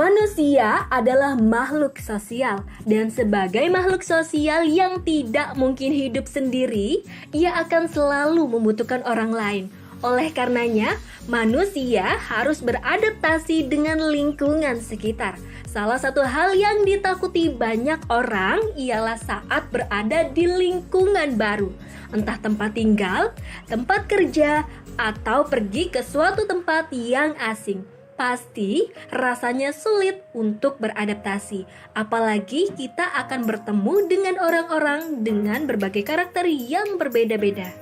Manusia adalah makhluk sosial, dan sebagai makhluk sosial yang tidak mungkin hidup sendiri, ia akan selalu membutuhkan orang lain. Oleh karenanya, manusia harus beradaptasi dengan lingkungan sekitar. Salah satu hal yang ditakuti banyak orang ialah saat berada di lingkungan baru, entah tempat tinggal, tempat kerja, atau pergi ke suatu tempat yang asing. Pasti rasanya sulit untuk beradaptasi, apalagi kita akan bertemu dengan orang-orang dengan berbagai karakter yang berbeda-beda.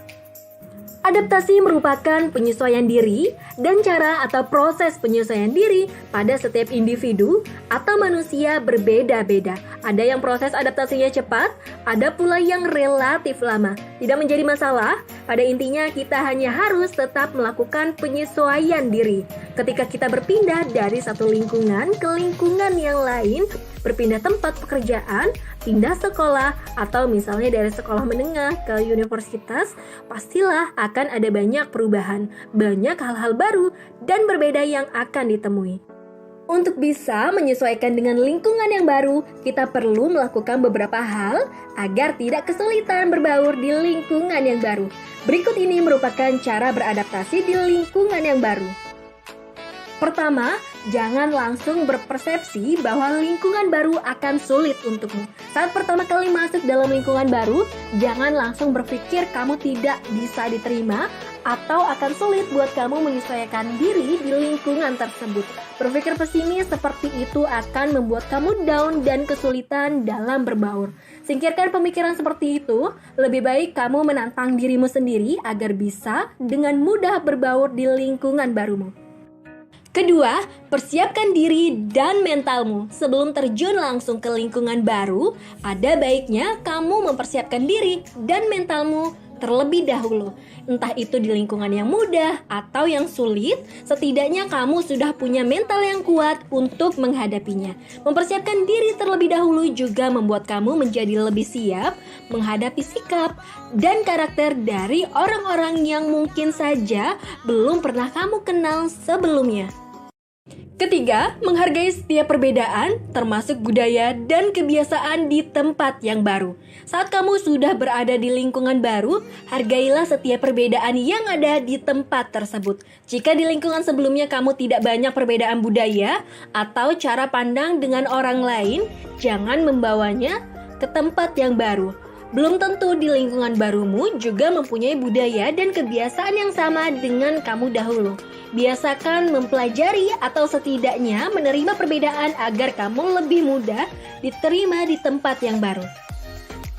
Adaptasi merupakan penyesuaian diri dan cara atau proses penyesuaian diri pada setiap individu atau manusia berbeda-beda. Ada yang proses adaptasinya cepat, ada pula yang relatif lama. Tidak menjadi masalah, pada intinya kita hanya harus tetap melakukan penyesuaian diri. Ketika kita berpindah dari satu lingkungan ke lingkungan yang lain, berpindah tempat pekerjaan, pindah sekolah, atau misalnya dari sekolah menengah ke universitas, pastilah akan ada banyak perubahan, banyak hal-hal baru dan berbeda yang akan ditemui. Untuk bisa menyesuaikan dengan lingkungan yang baru, kita perlu melakukan beberapa hal agar tidak kesulitan berbaur di lingkungan yang baru. Berikut ini merupakan cara beradaptasi di lingkungan yang baru. Pertama, jangan langsung berpersepsi bahwa lingkungan baru akan sulit untukmu. Saat pertama kali masuk dalam lingkungan baru, jangan langsung berpikir kamu tidak bisa diterima atau akan sulit buat kamu menyesuaikan diri di lingkungan tersebut. Berpikir pesimis seperti itu akan membuat kamu down dan kesulitan dalam berbaur. Singkirkan pemikiran seperti itu, lebih baik kamu menantang dirimu sendiri agar bisa dengan mudah berbaur di lingkungan barumu. Kedua, persiapkan diri dan mentalmu. Sebelum terjun langsung ke lingkungan baru, ada baiknya kamu mempersiapkan diri dan mentalmu terlebih dahulu. Entah itu di lingkungan yang mudah atau yang sulit, setidaknya kamu sudah punya mental yang kuat untuk menghadapinya. Mempersiapkan diri terlebih dahulu juga membuat kamu menjadi lebih siap menghadapi sikap dan karakter dari orang-orang yang mungkin saja belum pernah kamu kenal sebelumnya. Ketiga, menghargai setiap perbedaan, termasuk budaya dan kebiasaan di tempat yang baru. Saat kamu sudah berada di lingkungan baru, hargailah setiap perbedaan yang ada di tempat tersebut. Jika di lingkungan sebelumnya kamu tidak banyak perbedaan budaya atau cara pandang dengan orang lain, jangan membawanya ke tempat yang baru. Belum tentu di lingkungan barumu juga mempunyai budaya dan kebiasaan yang sama dengan kamu dahulu. Biasakan mempelajari atau setidaknya menerima perbedaan agar kamu lebih mudah diterima di tempat yang baru.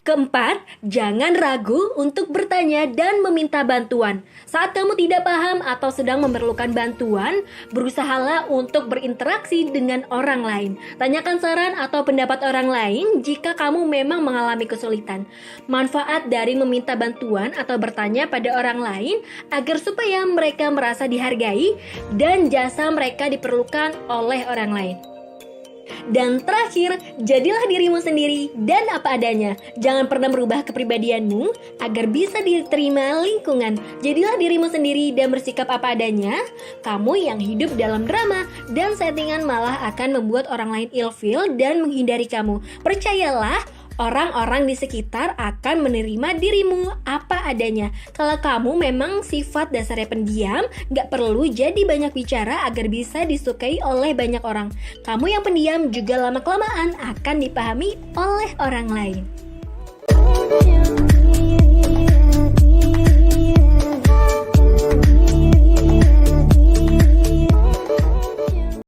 Keempat, jangan ragu untuk bertanya dan meminta bantuan. Saat kamu tidak paham atau sedang memerlukan bantuan, berusahalah untuk berinteraksi dengan orang lain. Tanyakan saran atau pendapat orang lain jika kamu memang mengalami kesulitan. Manfaat dari meminta bantuan atau bertanya pada orang lain agar supaya mereka merasa dihargai dan jasa mereka diperlukan oleh orang lain. Dan terakhir, jadilah dirimu sendiri dan apa adanya. Jangan pernah merubah kepribadianmu agar bisa diterima lingkungan. Jadilah dirimu sendiri dan bersikap apa adanya. Kamu yang hidup dalam drama dan settingan malah akan membuat orang lain ilfeel dan menghindari kamu. Percayalah, orang-orang di sekitar akan menerima dirimu apa adanya. Kalau kamu memang sifat dasarnya pendiam, gak perlu jadi banyak bicara agar bisa disukai oleh banyak orang. Kamu yang pendiam juga lama-kelamaan akan dipahami oleh orang lain.